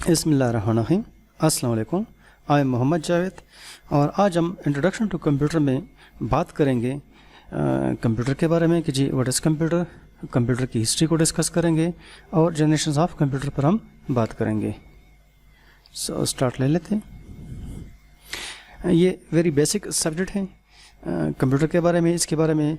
बिस्मिल्लाहिर्रहमानिर्रहीम। अस्सलाम वालेकुम। आई एम मोहम्मद जावेद और आज हम इंट्रोडक्शन टू कंप्यूटर में बात करेंगे कंप्यूटर के बारे में कि जी व्हाट इज़ कंप्यूटर, कंप्यूटर की हिस्ट्री को डिस्कस करेंगे और जनरेशंस ऑफ कंप्यूटर पर हम बात करेंगे। सो स्टार्ट ले लेते हैं। ये वेरी बेसिक सब्जेक्ट है कंप्यूटर के बारे में। इसके बारे में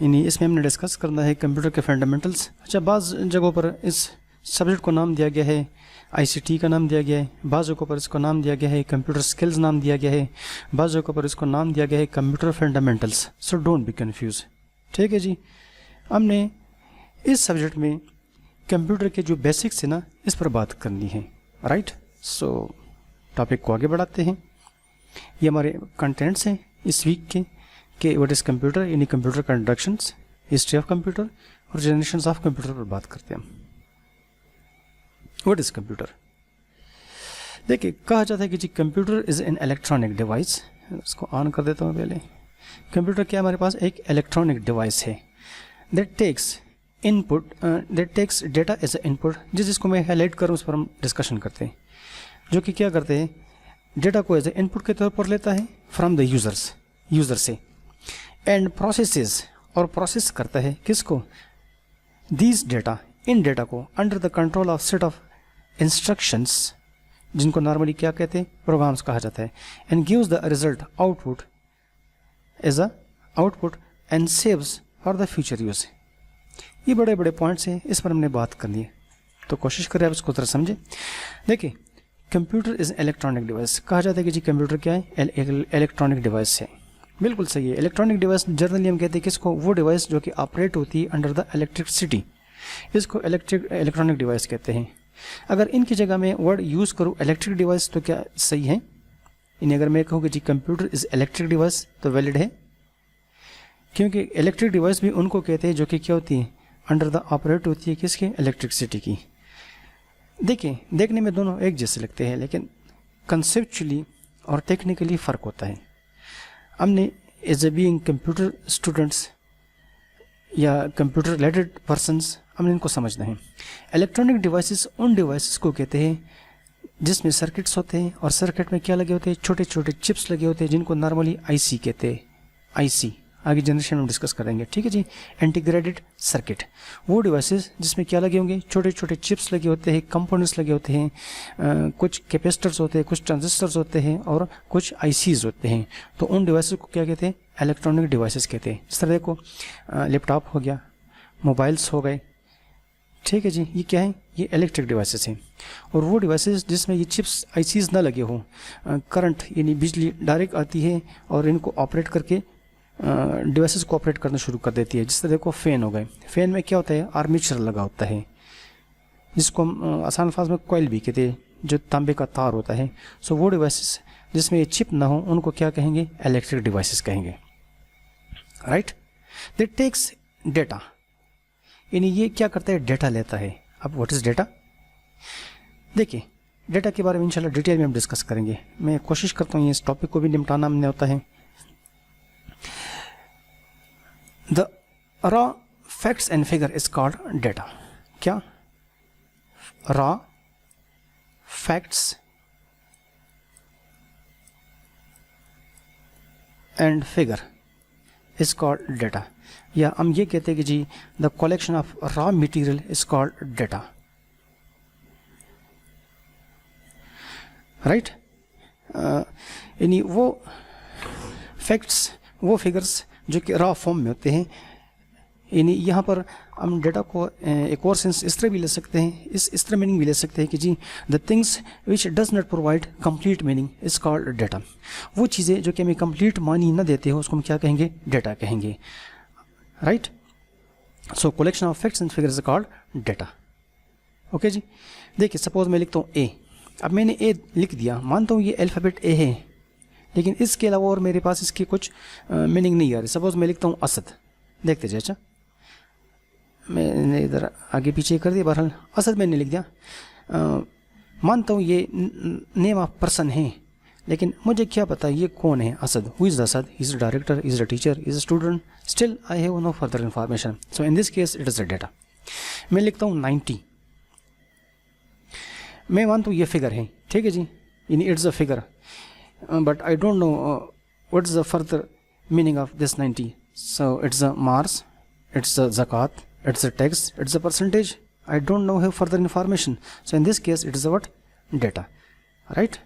इसमें हमने डिस्कस करना है कंप्यूटर के फंडामेंटल्स। अच्छा, बाज़ जगहों पर इस सब्जेक्ट को नाम दिया गया है ICT का नाम दिया गया है, बाज़ जगहों पर इसको नाम दिया गया है कंप्यूटर स्किल्स नाम दिया गया है, बाज़ जगहों पर इसको नाम दिया गया है computer fundamentals. So don't be confuse. ठीक है जी, हमने इस सब्जेक्ट में कंप्यूटर के जो बेसिक्स है ना, इस पर बात करनी है। राइट, सो टॉपिक को आगे बढ़ाते हैं। ये हमारे कंटेंट्स हैं इस वीक के व्हाट इज़ कंप्यूटर, यानी कंप्यूटर का इंट्रोडक्शंस, हिस्ट्री ऑफ कंप्यूटर और जनरेशंस ऑफ कंप्यूटर पर बात करते हैं। What is computer? देखिए, कहा जाता है कि जी computer is an electronic device. इसको ऑन कर देता हूँ पहले। कंप्यूटर क्या हमारे पास एक इलेक्ट्रॉनिक डिवाइस है that takes data as a input. जिसको मैं हाईलाइट करूँ उस पर हम डिस्कशन करते हैं। जो कि क्या करते हैं, डेटा को एज ए इनपुट के तौर पर लेता है फ्रॉम द यूज़र से, एंड प्रोसेसेस और प्रोसेस करता है किसको, दीज डेटा, इन डेटा को under the control of set of instructions, जिनको नॉर्मली क्या कहते हैं, प्रोग्राम्स कहा जाता है, and gives the result output as a output and saves for the future use. ये बड़े बड़े पॉइंट्स हैं, इस पर हमने बात करनी है, तो कोशिश करें आप इसको तरह समझें। देखिए, कंप्यूटर इज़ इलेक्ट्रॉनिक डिवाइस। कहा जाता है कि जी कंप्यूटर क्या है, इलेक्ट्रॉनिक डिवाइस है। बिल्कुल सही है। इलेक्ट्रॉनिक डिवाइस जनरली हम कहते हैं किसको, वो डिवाइस जो कि ऑपरेट होती है अंडर द इलेक्ट्रिसिटी, इसको इलेक्ट्रॉनिक डिवाइस कहते हैं। अगर इनकी जगह में वर्ड यूज़ करूँ इलेक्ट्रिक डिवाइस तो क्या सही है? इन्हें अगर मैं कहूँ कि जी कंप्यूटर इज़ इलेक्ट्रिक डिवाइस तो वैलिड है, क्योंकि इलेक्ट्रिक डिवाइस भी उनको कहते हैं जो कि क्या होती है, अंडर द ऑपरेट होती है किसके, इलेक्ट्रिसिटी की। देखिए, देखने में दोनों एक जैसे लगते हैं, लेकिन कंसेप्चुअली और टेक्निकली फ़र्क होता है। हमने as a being computer students या कंप्यूटर रिलेटेड पर्सनस, हमने इनको समझना है। इलेक्ट्रॉनिक डिवाइसेस उन डिवाइसेस को कहते हैं जिसमें सर्किट्स होते हैं, और सर्किट में क्या लगे होते हैं, छोटे छोटे चिप्स लगे होते हैं, जिनको नॉर्मली IC कहते हैं। IC आगे जनरेशन में डिस्कस करेंगे। ठीक है जी, इंटीग्रेटेड सर्किट, वो डिवाइसेस जिसमें क्या लगे होंगे, छोटे छोटे चिप्स लगे होते हैं, कंपोनेंट्स लगे होते हैं, कुछ कैपेसिटर्स होते हैं, कुछ ट्रांजिस्टर्स होते हैं और कुछ ICs होते हैं। तो उन डिवाइसेस को क्या कहते हैं, इलेक्ट्रॉनिक डिवाइसेस कहते हैं। जिस तरह देखो, लैपटॉप हो गया, मोबाइल्स हो गए, ठीक है जी, ये क्या है, ये इलेक्ट्रिक डिवाइसेस हैं। और वो डिवाइसेस जिसमें ये चिप्स ICs ना लगे हों, करंट यानी बिजली डायरेक्ट आती है और इनको ऑपरेट करके डिवाइसेस को ऑपरेट करना शुरू कर देती है। जिस तरह देखो, फ़ैन हो गए, फ़ैन में क्या होता है, आर्मेचर लगा होता है, जिसको हम आसान अल्फाज में कॉइल भी कहते हैं, जो तांबे का तार होता है। सो वो डिवाइसेस जिसमें ये चिप ना हो उनको क्या कहेंगे, इलेक्ट्रिक डिवाइसेस कहेंगे। राइट, दे टेक्स डेटा, यानी ये क्या करता है, डेटा लेता है। अब व्हाट इज़ डेटा? देखिए, डेटा के बारे में इंशाल्लाह डिटेल में हम डिस्कस करेंगे। मैं कोशिश करता हूँ इस टॉपिक को भी निपटाना हमने होता है। The raw facts and figure is called data. क्या? Raw facts and figure is called data, या हम ये कहते हैं कि जी the collection of raw material is called data. Right, यानी वो फैक्ट्स, वो फिगर्स जो कि रॉ फॉर्म में होते हैं। यानी यहाँ पर हम डेटा को एक और सेंस इस तरह भी ले सकते हैं, इस तरह मीनिंग भी ले सकते हैं कि जी the things which does not provide complete meaning is called data. वो चीज़ें जो कि हमें कंप्लीट मानी न देते हो उसको हम क्या कहेंगे, डेटा कहेंगे। Right, so collection of facts and figures is called data. Okay जी, देखिए सपोज मैं लिखता हूँ A। अब मैंने A लिख दिया, मानता हूँ ये अल्फ़ाबेट A है, लेकिन इसके अलावा और मेरे पास इसकी कुछ मीनिंग नहीं आ रही। सपोज मैं लिखता हूँ असद, देखते जाए। अच्छा, मैंने इधर आगे पीछे कर दिया, बहरहाल असद मैंने लिख दिया। मानता हूँ ये नेम ऑफ पर्सन है, लेकिन मुझे क्या पता ये कौन है Asad, who is the Asad, is a director, is a teacher, is a student, still I have no further information. So in this case it is a data. मैं लिखता हूँ 90, मैं मानता हूँ ये फिगर है, ठीक है जी, in it's a figure, but I don't know what is the further meaning of this 90. So it's a marks, it's a zakat, it's a tax, it's a percentage. I don't know have further information. So in this case it is a what? Data, right?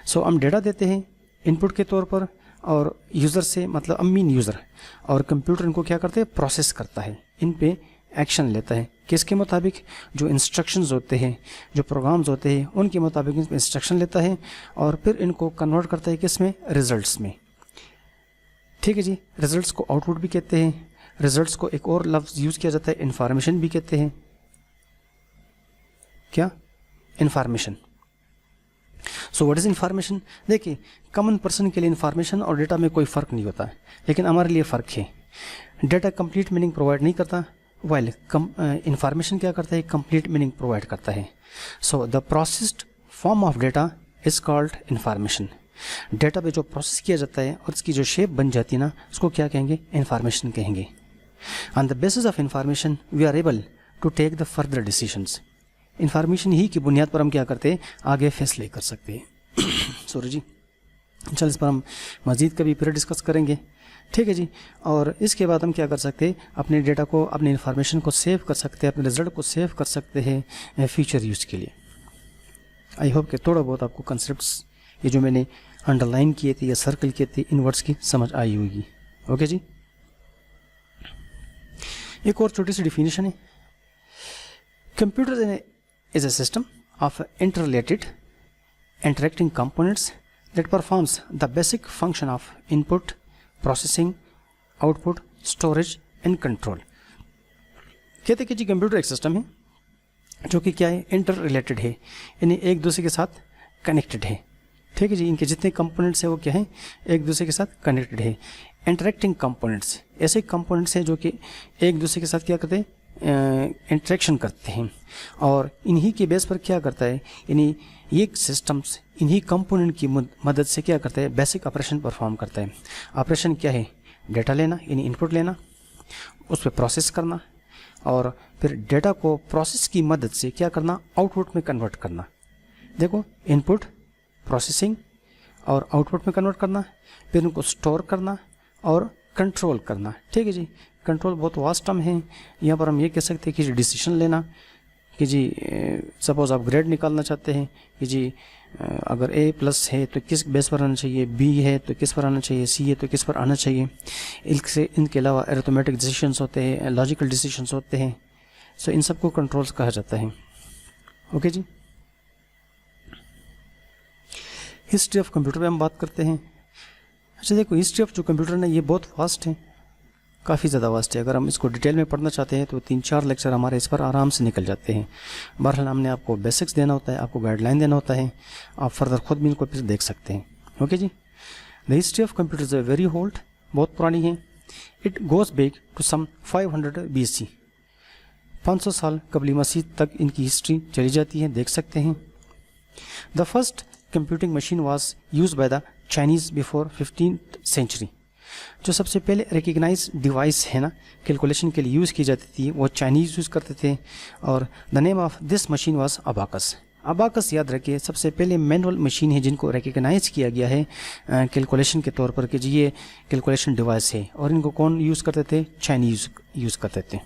So हम data देते हैं input के तौर पर, और user से मतलब mean user, और कंप्यूटर इनको क्या करते हैं? प्रोसेस करता है, इन पे एक्शन लेता है, किसके मुताबिक? जो इंस्ट्रक्शंस होते हैं, जो प्रोग्राम्स होते हैं, उनके मुताबिक इंस्ट्रक्शन लेता है, और फिर इनको कन्वर्ट करता है किस में? रिजल्ट्स में, ठीक है जी. रिजल्ट्स को आउटपुट भी कहते हैं. रिजल्ट्स को एक और लफ्ज़ यूज़ किया जाता है, इंफॉर्मेशन भी कहते हैं. क्या? Information. So what is information? देखिए, कॉमन पर्सन के लिए इंफॉर्मेशन और डेटा में कोई फ़र्क नहीं होता, लेकिन हमारे लिए फ़र्क है. डेटा कंप्लीट मीनिंग प्रोवाइड नहीं करता, वाइल इंफॉर्मेशन क्या करता है? कंप्लीट मीनिंग प्रोवाइड करता है. So the processed form of data is called information. Data पे जो प्रोसेस किया जाता है और इसकी जो शेप बन जाती है ना, उसको क्या कहेंगे? इंफॉर्मेशन कहेंगे. On the basis of information we are able to take the further decisions. Information ही की बुनियाद पर हम क्या करते हैं? आगे फैसले कर सकते हैं. सॉरी जी, चल इस पर हम मज़ीद कभी फिर डिस्कस करेंगे, ठीक है जी. और इसके बाद हम क्या कर सकते हैं? अपने डेटा को, अपने इंफॉर्मेशन को सेव कर सकते हैं, अपने रिजल्ट को सेव कर सकते हैं फ्यूचर यूज़ के लिए. आई होप कि थोड़ा बहुत आपको कंसेप्ट्स ये जो मैंने अंडरलाइन किए थे या सर्कल किए थे इन वर्ड्स की समझ आई होगी. ओके जी. एक और छोटी सी डिफिनेशन है. Computer is a system of interrelated interacting components that performs the basic function of input, processing, output, storage and control. कहते कि जी कंप्यूटर एक सिस्टम है जो कि क्या है? इंटर रिलेटेड है, यानी एक दूसरे के साथ कनेक्टेड है, ठीक है जी. इनके जितने कंपोनेंट्स हैं वो क्या हैं? एक दूसरे के साथ कनेक्टेड है. इंटरेक्टिंग कंपोनेंट्स ऐसे कंपोनेंट्स हैं जो कि एक दूसरे के साथ क्या करते हैं? इंटरेक्शन करते हैं, और इन्हीं के बेस पर क्या करता है? यानी ये सिस्टम्स इन्हीं कंपोनेंट की मदद से क्या करता है? बेसिक ऑपरेशन परफॉर्म करता है. ऑपरेशन क्या है? डेटा लेना, यानी इनपुट लेना, उस पर प्रोसेस करना, और फिर डेटा को प्रोसेस की मदद से क्या करना? आउटपुट में कन्वर्ट करना. देखो, इनपुट, प्रोसेसिंग और आउटपुट में कन्वर्ट करना, फिर उनको स्टोर करना और कंट्रोल करना, ठीक है जी. कंट्रोल बहुत वास्ट टर्म है. यहाँ पर हम ये कह सकते हैं कि डिसीजन लेना, कि जी सपोज़ आप ग्रेड निकालना चाहते हैं कि जी अगर ए प्लस है तो किस बेस पर आना चाहिए, बी है तो किस पर आना चाहिए, सी है तो किस पर आना चाहिए. इनके अलावा अरिथमेटिक डिसीजंस होते हैं, लॉजिकल डिसीजंस होते हैं. सो इन सबको कंट्रोल्स कहा जाता है. ओके जी. हिस्ट्री ऑफ कंप्यूटर पे हम बात करते हैं. अच्छा देखो, हिस्ट्री ऑफ जो कंप्यूटर है ये बहुत वास्ट है, काफ़ी ज़्यादा वास्ट है. अगर हम इसको डिटेल में पढ़ना चाहते हैं तो 3-4 लेक्चर हमारे इस पर आराम से निकल जाते हैं. बहरहाल हमने आपको बेसिक्स देना होता है, आपको गाइडलाइन देना होता है, आप फर्दर खुद भी इनको फिर देख सकते हैं. ओके जी. The history of computer is very old, बहुत पुरानी है. It goes back to some 500 BC, 500 साल कबली मसीह तक इनकी हिस्ट्री चली जाती है, देख सकते हैं. The first computing machine was used by the Chinese before 15th century. जो सबसे पहले रिकग्नाइज डिवाइस है ना, कैलकुलेशन के लिए यूज़ की जाती थी, वो चाइनीज़ यूज़ करते थे, और the name of this machine was abacus. Abacus याद रखिए, सबसे पहले मैनुअल मशीन है जिनको रिकग्नाइज किया गया है कैलकुलेशन के तौर पर कि जी ये कैलकुलेशन डिवाइस है, और इनको कौन यूज़ करते थे? चाइनीज़ यूज़ करते थे.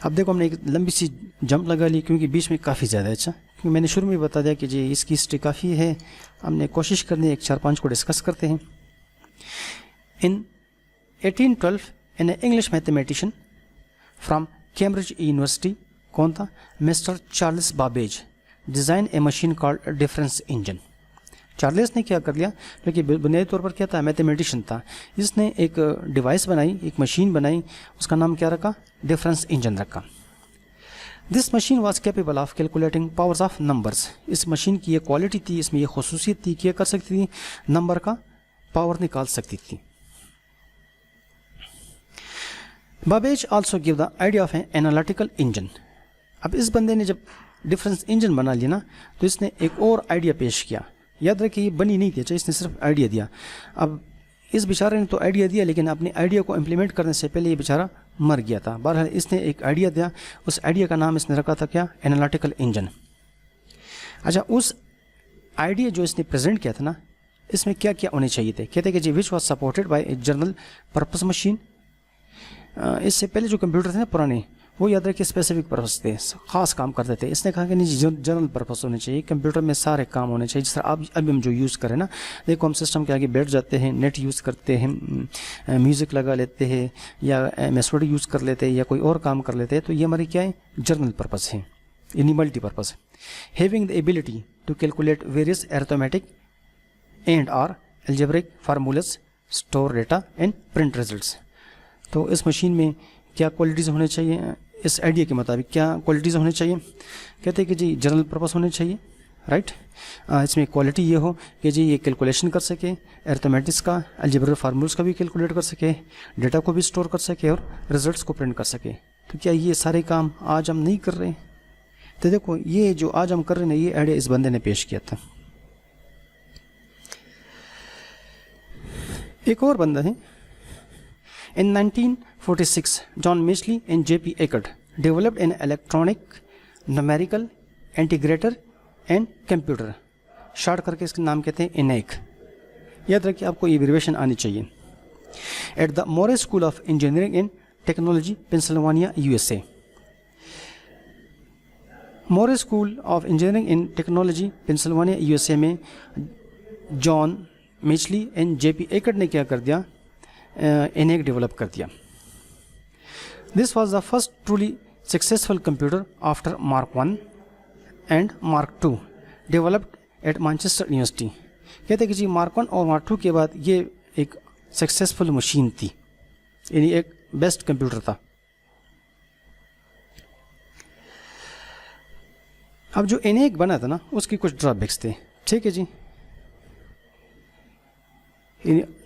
अब देखो, हमने एक लंबी सी जंप लगा ली क्योंकि बीच में काफ़ी ज़्यादा. अच्छा, क्योंकि मैंने शुरू में बता दिया कि जी इसकी हिस्ट्री काफ़ी है, हमने कोशिश करनी है 1-4-5 को डिस्कस करते हैं. In 1812 an English mathematician from Cambridge university, कौन था? Mister Charles Babbage, design a machine called difference engine. Charles ने क्या कर लिया, क्योंकि बुनियादी तौर पर क्या था? मैथमेटिशियन था. इसने एक डिवाइस बनाई, एक मशीन बनाई, उसका नाम क्या रखा? डिफरेंस इंजन रखा. This machine was capable of calculating powers of numbers. इस मशीन की ये क्वालिटी थी, इसमें ये खसूसियत थी कि ये कर सकती थी, नंबर का पावर निकाल सकती थी. Babbage also give the idea of an analytical engine. अब इस बंदे ने जब डिफरेंस इंजन बना लिया ना, तो इसने एक और आइडिया पेश किया. याद रखिए, ये बनी नहीं थी, अच्छा इसने सिर्फ आइडिया दिया. अब اس بیچارے نے تو آئیڈیا دیا لیکن اپنے آئیڈیا کو امپلیمنٹ کرنے سے پہلے یہ بیچارہ مر گیا تھا. بہرحال اس نے ایک آئیڈیا دیا, اس آئیڈیا کا نام اس نے رکھا تھا کیا, انالیٹیکل انجن. اچھا, اس آئیڈیا جو اس نے پریزنٹ کیا تھا نا, اس میں کیا کیا ہونے چاہیے تھے. کہتے ہیں کہ جی which was supported by a general purpose machine. اس سے پہلے جو کمپیوٹر تھے نا پرانے, وہ یاد رکھے اسپیسیفک پرپز تھے, خاص کام کرتے تھے. اس نے کہا کہ نہیں جی جنرل پرپز ہونے چاہیے, کمپیوٹر میں سارے کام ہونے چاہیے. جس طرح ابھی ہم جو یوز کریں نا, دیکھو ہم سسٹم کے آگے بیٹھ جاتے ہیں, نیٹ یوز کرتے ہیں, میوزک لگا لیتے ہیں, یا میسوڈ یوز کر لیتے ہیں, یا کوئی اور کام کر لیتے ہیں, تو یہ ہماری کیا ہے, جنرل پرپز ہے, یعنی multi purpose. Having the ability to calculate various arithmetic and or algebraic formulas, store data and print results. تو اس مشین میں کیا کوالٹیز ہونے چاہیے, اس آئیڈیا کے مطابق کیا کوالٹیز ہونے چاہیے. کہتے ہیں کہ جی جنرل پرپز ہونے چاہیے, رائٹ. اس میں کوالٹی یہ ہو کہ جی یہ کیلکولیشن کر سکے, ارتھمیٹکس کا, الجبرک فارمولس کا بھی کیلکولیٹ کر سکے, ڈیٹا کو بھی اسٹور کر سکے, اور ریزلٹس کو پرنٹ کر سکے. تو کیا یہ سارے کام آج ہم نہیں کر رہے؟ تو دیکھو یہ جو آج ہم کر رہے ہیں, یہ آئیڈیا اس بندے نے پیش کیا تھا. ایک اور بندہ ہے. In 1946, John Michely and J.P. Eckert developed an electronic numerical integrator and computer. Short کر کے اس کا نام کہتے ہیں ENIAC. یاد رکھیے, آپ کو یہ ایبریویشن آنی چاہیے. At the Moore School of Engineering and Technology, Pennsylvania, USA. Moore School of Engineering and Technology, Pennsylvania, USA میں جان میچلی اینڈ جے پی ایکٹ نے کیا کر دیا, ENIAC ڈیولپ کر دیا. This was the first truly successful computer after Mark 1 and Mark 2 developed at Manchester University. کہتے ہیں کہ جی مارک 1 اور مارک 2 کے بعد یہ ایک سکسیزفل مشین تھی, یعنی ایک بیسٹ کمپیوٹر تھا. اب جو ENIAC بنا تھا نا, اس کی کچھ ڈرا بیکس تھے. ٹھیک ہے جی,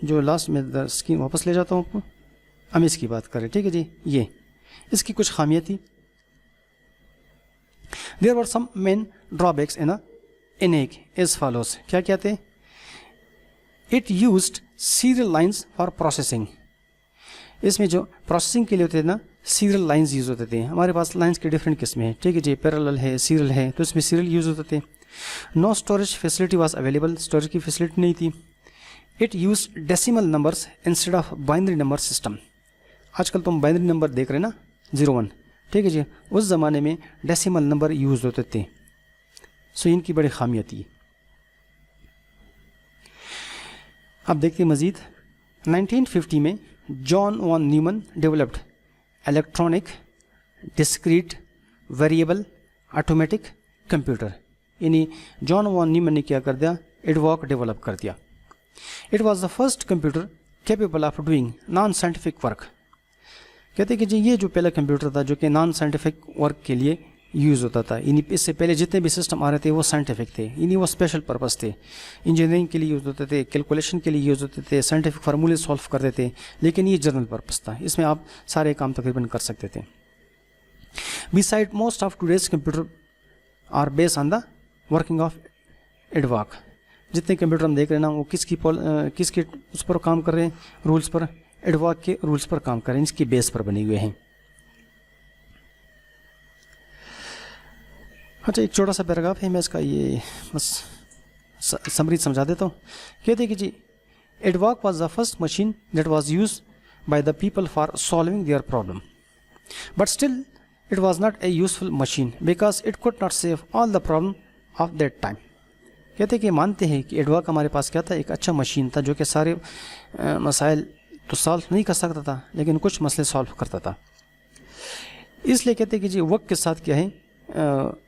جو لاسٹ میں اسکرین واپس لے جاتا ہوں آپ کو, ہم اس کی بات کریں. ٹھیک ہے جی, یہ اس کی کچھ خامیاں تھی. There are some main drawbacks in ENIAC as follows. کیا کیا تھے؟ It used serial lines for processing. اس میں جو پروسیسنگ کے لیے ہوتے تھے نا, سیریل لائنز یوز ہوتے تھے. ہمارے پاس لائنس کے ڈفرینٹ قسمیں ہیں. ٹھیک ہے جی, پیرالل ہے, سیریل ہے, تو اس میں سیریل یوز ہوتے تھے. No storage facility was available, storage کی فیسلٹی نہیں تھی. It use decimal numbers instead of binary number system. آج کل تم بائنری نمبر دیکھ رہے ہیں نا, 01. ٹھیک ہے جی, اس زمانے میں ڈیسیمل نمبر یوز ہوتے تھے. سو ان کی بڑی خامیاں تھی. اب دیکھتے مزید. 1950 میں John von Neumann developed electronic discrete variable automatic computer. یعنی جان وان نیومن نے کیا کر دیا, EDVAC ڈیولپ کر دیا. It was the first computer capable of doing non-scientific work. کہتے ہیں کہ جی یہ جو پہلا کمپیوٹر تھا جو کہ نان سائنٹیفک ورک کے لیے یوز ہوتا تھا. یعنی اس سے پہلے جتنے بھی سسٹم آ رہے تھے وہ سائنٹیفک تھے, یعنی وہ اسپیشل پرپز تھے. انجینئرنگ کے لیے یوز ہوتے تھے, کیلکولیشن کے لیے یوز ہوتے تھے, سائنٹیفک فارمولے سالو کرتے تھے. لیکن یہ جنرل پرپز تھا, اس میں آپ سارے کام تقریباً کر سکتے تھے. Beside most of today's computer are based on the working of EDVAC. جتنے کمپیوٹر ہم دیکھ رہے ہیں نا, وہ کس کے اس پر کام کر رہے ہیں, رولز پر, EDVAC کے رولز پر کام کر رہے ہیں, اس کی بیس پر بنے ہوئے ہیں. اچھا, ایک چھوٹا سا پیراگراف ہے, میں اس کا یہ بس سمری سمجھا دیتا ہوں. کہتے ہیں کہ جی EDVAC was the first machine that was used by the people for solving their problem, but still it was not a useful machine because it could not solve all the problem of that time. کہتے ہیں کہ مانتے ہیں کہ EDVAC ہمارے پاس کیا تھا, ایک اچھا مشین تھا جو کہ سارے مسائل تو سالو نہیں کر سکتا تھا, لیکن کچھ مسئلے سالو کرتا تھا. اس لیے کہتے ہیں کہ جی وقت کے ساتھ کیا ہے,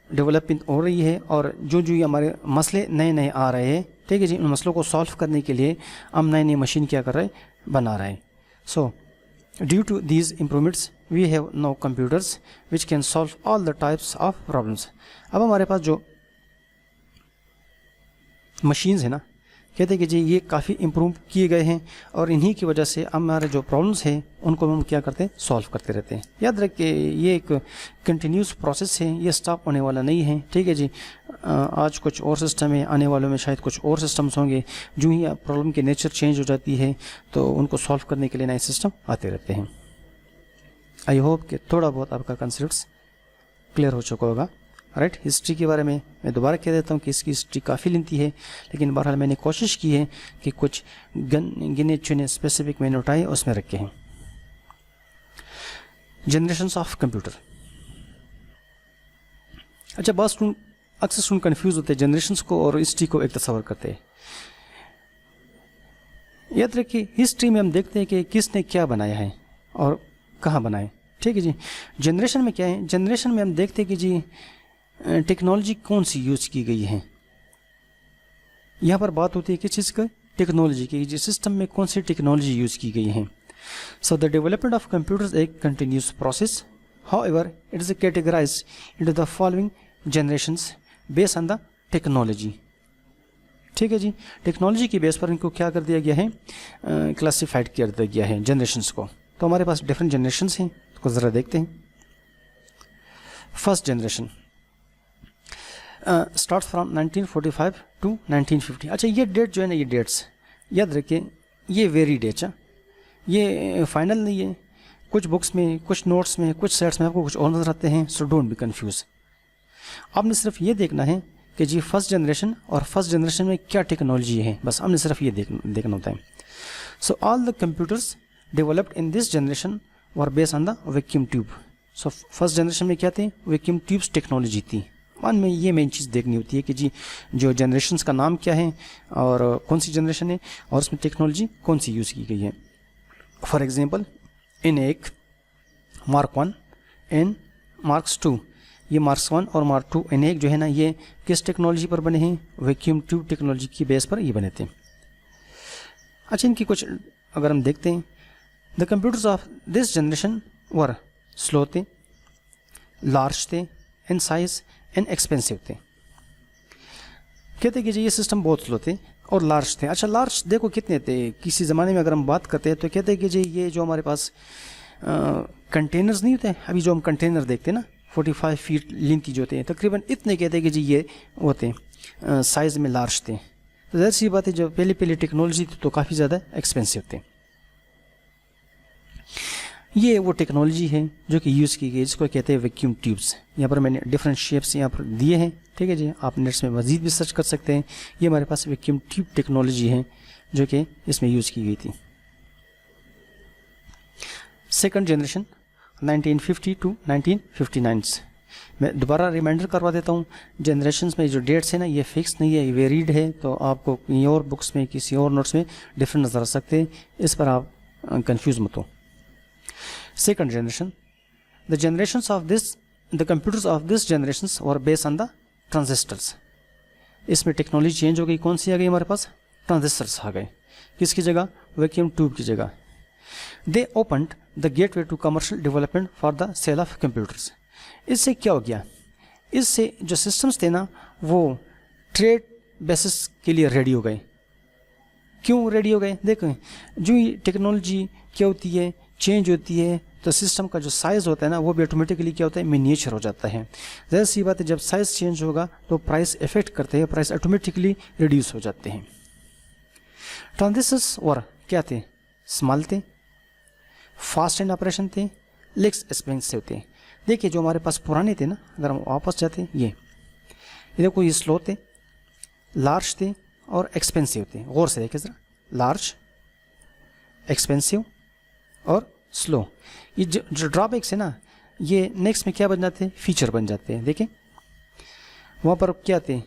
ڈیولپمنٹ ہو رہی ہے, اور جو یہ ہمارے مسئلے نئے نئے آ رہے ہیں. ٹھیک ہے جی, ان مسئلوں کو سالو کرنے کے لیے ہم نئے نئے مشین کیا کر رہے ہیں, بنا رہے ہیں. So due to these improvements we have now computers which can solve all the types of problems. اب ہمارے پاس جو مشینز ہیں نا, کہتے ہیں کہ جی یہ کافی امپروو کیے گئے ہیں, اور انہی کی وجہ سے ہمارے جو پرابلمس ہیں ان کو ہم کیا کرتے ہیں, سالو کرتے رہتے ہیں. یاد رکھ کہ یہ ایک کنٹینیوس پروسیس ہے, یہ اسٹاپ ہونے والا نہیں ہے. ٹھیک ہے جی, आज कुछ और सिस्टम है, आने वालों में शायद कुछ और सिस्टम्स होंगे। जो ही प्रॉब्लम की नेचर चेंज हो जाती है तो उनको सॉल्व करने के लिए नए सिस्टम आते रहते हैं। आई होप कि थोड़ा बहुत आपका कंसेप्ट्स क्लियर हो चुका होगा। राइट, हिस्ट्री के बारे में मैं दोबारा कह देता हूँ कि इसकी हिस्ट्री काफ़ी लेंथी है, लेकिन बहरहाल मैंने कोशिश की है कि कुछ गिने चुने स्पेसिफिक मैंने उठाए उसमें रखे हैं। Generations of computer. अच्छा, बस अक्सर स्टूडेंट कंफ्यूज होते हैं जनरेशन्स को और हिस्ट्री को एक तस्वर करते हैं। याद रखिए, हिस्ट्री में हम देखते हैं कि किसने क्या बनाया है और कहाँ बनाए। ठीक है जी। जनरेशन में क्या है, जनरेशन में हम देखते हैं कि जी टेक्नोलॉजी कौन सी यूज़ की गई है। यहाँ पर बात होती है किस चीज़ का, टेक्नोलॉजी की, जिस सिस्टम में कौन सी टेक्नोलॉजी यूज़ की गई है। So the development of computers एक continuous process, however it is categorised into the following generations based on the technology. ठीक है जी, टेक्नोलॉजी की बेस पर इनको क्या कर दिया गया है, क्लासिफाइड कर दिया गया है जनरेशंस को। तो हमारे पास डिफरेंट जनरेशंस हैं, उसको ज़रा देखते हैं। First generation start from 1945 to 1950। अच्छा, ये डेट जो है ना, ये डेट्स याद रखिए, ये वेरी डेट्स हैं, ये फाइनल नहीं है। कुछ बुक्स में, कुछ नोट्स में, कुछ सेट्स में आपको कुछ और नजर आते हैं, सो डोंट बी कंफ्यूज। आपने सिर्फ ये देखना है कि जी फर्स्ट जनरेशन और फर्स्ट जनरेशन में क्या टेक्नोलॉजी है, बस हमने सिर्फ ये देखना होता है। So all the computers developed in this generation were based on the vacuum tube. So first generation में क्या थे, वैक्यूम ट्यूब्स टेक्नोलॉजी थी। वन में ये मेन चीज़ देखनी होती है कि जी जो जनरेशन्स का नाम क्या है और कौन सी जनरेशन है और उसमें टेक्नोलॉजी कौन सी यूज़ की गई है। For example N1 Mark 1 N Marks 2, ये Marks 1 और Mark 2 N1 जो है ना, ये किस टेक्नोलॉजी पर बने हैं, वैक्यूम ट्यूब टेक्नोलॉजी की बेस पर ये बने थे। अच्छा, इनकी कुछ अगर हम देखते हैं, the computers of this generation were slow थे, लार्ज थे, इन साइज एंड एक्सपेंसिव थे। कहते कि जी ये सिस्टम बहुत स्लो थे और लार्ज थे। अच्छा, लार्ज देखो कितने थे, किसी ज़माने में अगर हम बात करते हैं तो कहते हैं कि जी ये जो हमारे पास कंटेनर्स नहीं होते, अभी जो हम कंटेनर देखते हैं ना 45 फीट लेंथी जो होते हैं, तकरीबन इतने कहते हैं कि जी ये होते साइज़ में लार्ज थे। तो ज़ाहिर सी बात है, जो पहले टेक्नोलॉजी थी तो काफ़ी ज़्यादा एक्सपेंसिव थे। ये वो टेक्नोलॉजी है जो कि यूज़ की गई, जिसको कहते हैं वैक्यूम ट्यूब्स। यहाँ पर मैंने डिफरेंट शेप्स यहाँ पर दिए हैं। ठीक है जी, आप नेट्स में मज़ीद भी सर्च कर सकते हैं। ये हमारे पास वैक्यूम ट्यूब टेक्नोलॉजी है जो कि इसमें यूज़ की गई थी। Second generation 1950 to 1959। मैं दोबारा रिमाइंडर करवा देता हूँ, जनरेशन्स में जो डेट्स है ना, ये फिक्स नहीं है, ये वेरीड है। तो आपको कहीं और बुक्स में, किसी और नोट्स में डिफरेंट नज़र आ सकते हैं, इस पर आप कंफ्यूज मत हो। Second generation, the computers of this generations were based on the transistors. इसमें टेक्नोलॉजी चेंज हो गई, कौन सी आ गई हमारे पास, ट्रांजिस्टर्स आ गए। किसकी जगह, वैक्यूम ट्यूब की जगह। They opened the gateway to commercial development for the sale of computers. इससे क्या हो गया, इससे जो सिस्टम्स थे ना वो ट्रेड बेसिस के लिए रेडी हो गए। क्यों रेडी हो गए, देखें जो ही टेक्नोलॉजी क्या होती है, चेंज होती है, तो सिस्टम का जो साइज़ होता है ना वो भी ऑटोमेटिकली क्या होता है, मिनिएचर हो जाता है। ज़ाहिर सी बात है, जब साइज़ चेंज होगा तो प्राइस इफेक्ट करते हैं, प्राइस ऑटोमेटिकली रिड्यूस हो जाते हैं। ट्रांजिस्टर्स और क्या थे, स्मॉल थे, फास्ट इन ऑपरेशन थे, लेस एक्सपेंसिव थे। देखिए जो हमारे पास पुराने थे ना, अगर हम वापस जाते हैं, ये देखो, ये स्लो थे, लार्ज थे और एक्सपेंसिव थे। गौर से देखिए ज़रा, लार्ज, एक्सपेंसिव और स्लो। ये जो ड्रॉबैक्स है ना, ये नेक्स्ट में क्या बन जाते हैं, फीचर बन जाते हैं। देखें वहाँ पर क्या थे,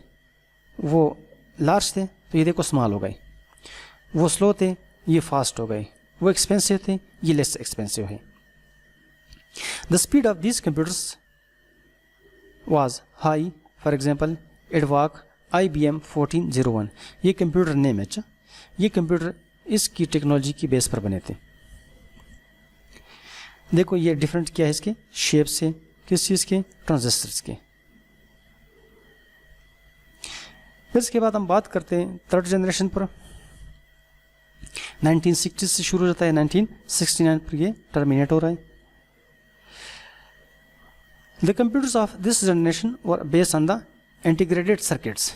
वो लार्ज थे तो ये देखो स्मॉल हो गए, वो स्लो थे ये फास्ट हो गए, वो एक्सपेंसिव थे ये लेस एक्सपेंसिव है। The speed of these computers was high. For example एडवाक IBM 1401, ये कंप्यूटर नेम है। अच्छा, ये कंप्यूटर इसकी टेक्नोलॉजी की बेस पर बने थे। देखो ये डिफरेंट क्या है इसके शेप से, किस चीज़ के, ट्रांजिस्टर्स के। फिर इसके बाद हम बात करते हैं थर्ड जनरेशन पर। 1960 से शुरू होता है, 1969 पर ये टर्मिनेट हो रहा है। The computers of this generation were based on the integrated circuits,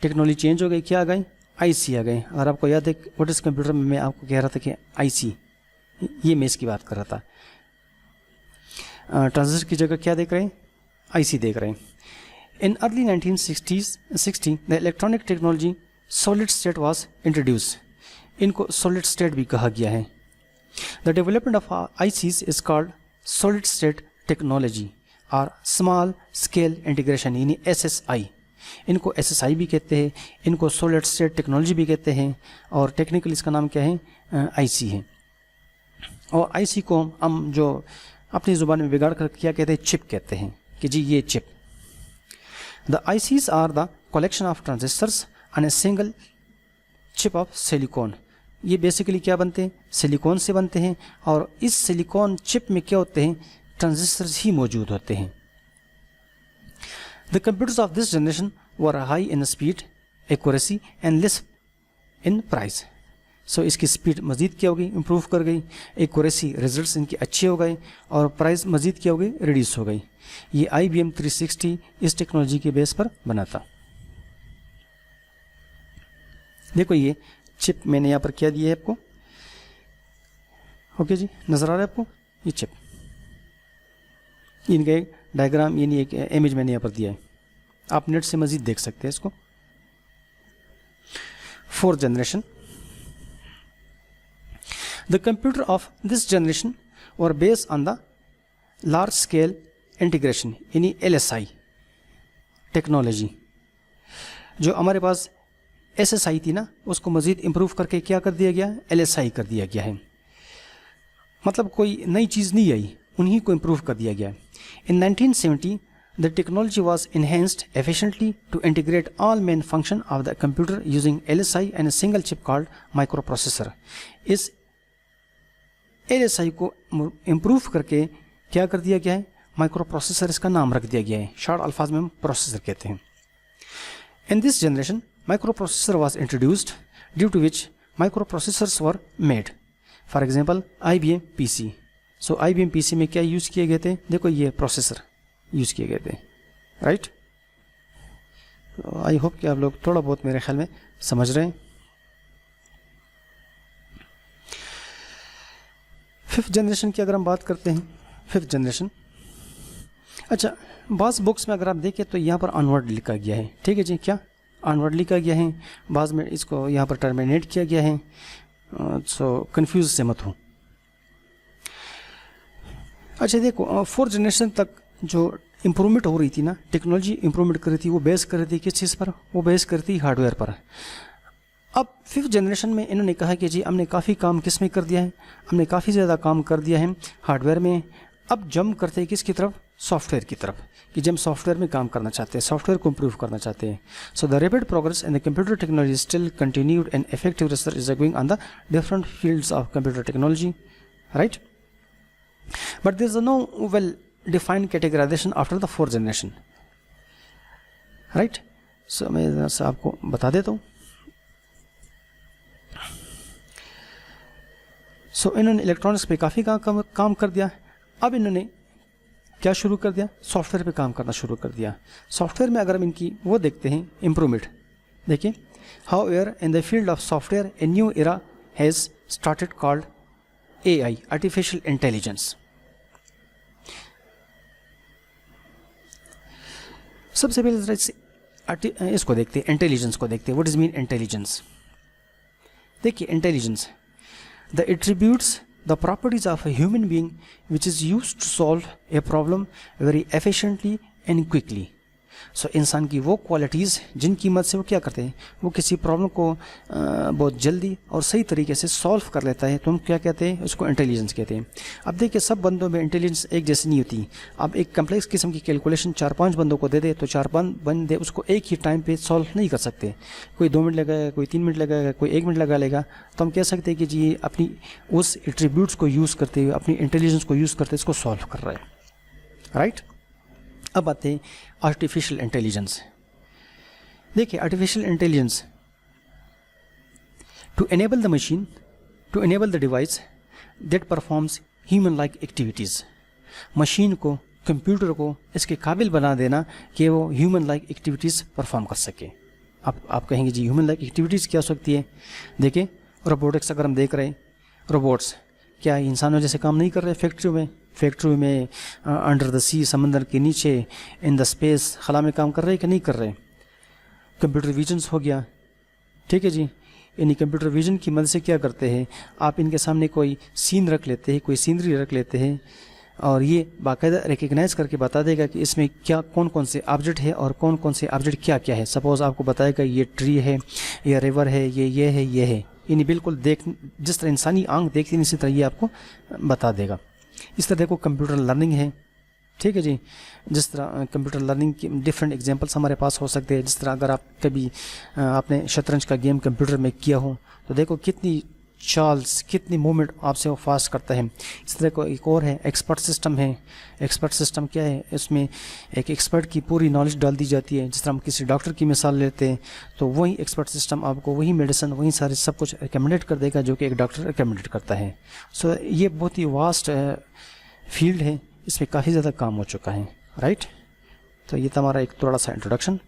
technology change हो गई, क्या आ गई, आईसी आ गए। अगर आपको याद है व्हाट इज कंप्यूटर में मैं आपको कह रहा था कि आईसी, ये मैं इसकी बात कर रहा था। ट्रांजिस्टर की जगह क्या देख रहे हैं, आईसी देख रहे हैं। In early 1960 the electronic technology solid state was introduce, इनको सॉलिड स्टेट भी कहा गया है। The development of ICs is called solid state technology और स्मॉल स्केल इंटीग्रेशन यानी एसएसआई, इनको एसएसआई भी कहते हैं, इनको सॉलिड स्टेट टेक्नोलॉजी भी कहते हैं, और टेक्निकल इसका नाम क्या है, आईसी है। और आईसी को हम जो अपनी ज़ुबान में बिगाड़ कर क्या कहते हैं, चिप कहते हैं कि जी ये chip. The ICs are the collection of transistors and a single chip of silicon, ये बेसिकली क्या बनते हैं, सिलिकॉन से बनते हैं, और इस सिलिकॉन चिप में क्या होते हैं, ट्रांजिस्टर्स ही मौजूद होते हैं। The computers of this generation were high in speed, accuracy and less in price. So इसकी स्पीड मज़ीद क्या हो गई, इम्प्रूव कर गई, एक्यूरेसी रिजल्ट्स इनके अच्छे हो गए, और प्राइस मज़ीद क्या हो गई, रिड्यूस हो गई। ये IBM 360 इस टेक्नोलॉजी के बेस पर बना था। देखो ये चिप मैंने यहाँ पर क्या दिया है आपको, ओके जी, नज़र आ रहा है आपको ये चिप, इनका एक डायग्राम यानी एक इमेज मैंने यहाँ पर दिया है, आप नेट से मज़ीद देख सकते हैं इसको। 4th generation, the computer of this generation were based on the large scale integration यानी LSI टेक्नोलॉजी। जो हमारे पास SSI थी ना, उसको मज़ीद इम्प्रूव करके क्या कर दिया गया, LSI कर दिया गया है। मतलब कोई नई चीज़ नहीं आई, उन्हीं को इम्प्रूव कर दिया गया। इन 1970 the technology was enhanced efficiently to integrate all main function of the computer using LSI and a single chip called microprocessor। इस LSI को इम्प्रूव करके क्या कर दिया गया है, माइक्रो प्रोसेसर इसका नाम रख दिया गया है, शॉर्ट अल्फाज में हम प्रोसेसर कहते हैं। In this generation microprocessor was introduced due to which microprocessors were made, for example IBM PC। So IBM PC में क्या यूज़ किए गए थे, देखो ये प्रोसेसर यूज़ किए गए थे, राइट। आई होप कि आप लोग थोड़ा बहुत मेरे ख्याल में समझ रहे हैं। 5th जनरेशन की अगर हम बात करते हैं, 5th जनरेशन, अच्छा बाज़ बुक्स में अगर आप देखें तो यहाँ पर ऑनवर्ड लिखा गया है, ठीक है जी, क्या ऑनवर्ड लिखा गया है, बाज़ में इसको यहाँ पर टर्मिनेट किया गया है, सो कंफ्यूज से मत हो। अच्छा देखो 4th जनरेशन तक जो इम्प्रूवमेंट हो रही थी ना, टेक्नोलॉजी इम्प्रूवमेंट कर रही थी, वो बेस कर रही थी किस चीज़ पर, वो बेस कर रही थी हार्डवेयर पर। अब 5th जनरेशन में इन्होंने कहा कि जी हमने काफ़ी काम किस में कर दिया है, हमने काफ़ी ज़्यादा काम कर दिया है हार्डवेयर में, अब जंप करते हैं किसकी तरफ, सॉफ्टवेयर की तरफ, कि जब सॉफ्टवेयर में काम करना चाहते हैं, सॉफ्टवेयर को इम्प्रूव करना चाहते हैं। So the rapid progress in the computer technology still continued and effective research is going on the different fields of computer technology, right. But there is no well defined categorisation after the 4th generation, right. So मैं आपको बता देता हूँ। सो इन्होंने electronics पे काफ़ी काम कर दिया, अब इन्होंने क्या शुरू कर दिया, सॉफ्टवेयर पे काम करना शुरू कर दिया। सॉफ्टवेयर में अगर हम इनकी वो देखते हैं इम्प्रूवमेंट, देखिए, how air in the field of software a new era has started called AI, artificial intelligence. सबसे पहले इसको देखते हैं, इंटेलिजेंस को देखते हैं, व्हाट इज मीन इंटेलिजेंस। देखिए intelligence, the attributes, the properties of a human being which is used to solve a problem very efficiently and quickly। सो इंसान की वो क्वालिटीज़ जिनकी मदद से वो क्या करते हैं, वो किसी प्रॉब्लम को बहुत जल्दी और सही तरीके से सॉल्व कर लेता है, तो हम क्या कहते हैं, उसको इंटेलिजेंस कहते हैं। अब देखिए सब बंदों में इंटेलिजेंस एक जैसी नहीं होती। अब एक कम्प्लेक्स किस्म की कैलकुलेशन 4-5 बंदों को दे दे तो 4-5 बंदे उसको एक ही टाइम पे सॉल्व नहीं कर सकते। कोई 2 मिनट लगाएगा, कोई 3 मिनट लगाएगा, कोई 1 मिनट लगा लेगा। तो हम कह सकते हैं कि जी अपनी उस एट्रीब्यूट्स को यूज़ करते हुए, अपनी इंटेलिजेंस को यूज़ करते इसको सॉल्व कर रहा है, राइट। अब आते हैं आर्टिफिशियल इंटेलिजेंस। देखिए artificial intelligence, to enable the machine, to enable the device that performs human like activities. Machine को कंप्यूटर को इसके काबिल बना देना कि वो ह्यूमन लाइक एक्टिविटीज़ परफॉर्म कर सके। आप कहेंगे जी ह्यूमन लाइक एक्टिविटीज़ क्या हो सकती है? देखिए रोबोटिक्स अगर हम देख रहे हैं, रोबोट्स क्या इंसानों जैसे काम नहीं कर रहे? फैक्ट्री में अंडर द सी, समंदर के नीचे, इन द स्पेस, खला में काम कर रहे हैं कि नहीं कर रहे? कंप्यूटर विजन्स हो गया, ठीक है जी। यानी कंप्यूटर विजन की मदद से क्या करते हैं, आप इनके सामने कोई सीन रख लेते हैं, कोई सीनरी रख लेते हैं और ये बाकायदा रिकग्नाइज करके बता देगा कि इसमें क्या कौन कौन से ऑब्जेक्ट है और कौन कौन से ऑब्जेक्ट क्या क्या है। सपोज़ आपको बताएगा ये ट्री है, ये रिवर है, ये है, ये है। यानी बिल्कुल जिस तरह इंसानी आंख देखती है इसी तरह ये आपको बता देगा। इस तरह देखो कंप्यूटर लर्निंग है, ठीक है जी। जिस तरह कंप्यूटर लर्निंग की डिफरेंट एग्जांपल्स हमारे पास हो सकते हैं। जिस तरह अगर आप कभी आपने शतरंज का गेम कंप्यूटर में किया हो तो देखो कितनी चार्ल्स, कितनी मूवमेंट आपसे वो फास्ट करता है। इस तरह को एक और है एक्सपर्ट सिस्टम है। एक्सपर्ट सिस्टम क्या है, इसमें एक एक्सपर्ट की पूरी नॉलेज डाल दी जाती है। जिस तरह हम किसी डॉक्टर की मिसाल लेते हैं तो वही एक्सपर्ट सिस्टम आपको वही मेडिसिन, वही सारे सब कुछ रिकमेंडेड कर देगा जो कि एक डॉक्टर रिकमेंडेड करता है। सो ये बहुत ही वास्ट फील्ड है, इसमें काफ़ी ज़्यादा काम हो चुका है, राइट। तो ये था हमारा एक थोड़ा सा इंट्रोडक्शन।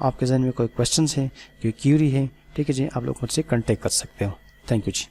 आपके जहन में कोई क्वेश्चंस है, कोई क्यूरी है, ठीक है जी, आप लोग मुझसे कांटेक्ट कर सकते हो। Thank you ji.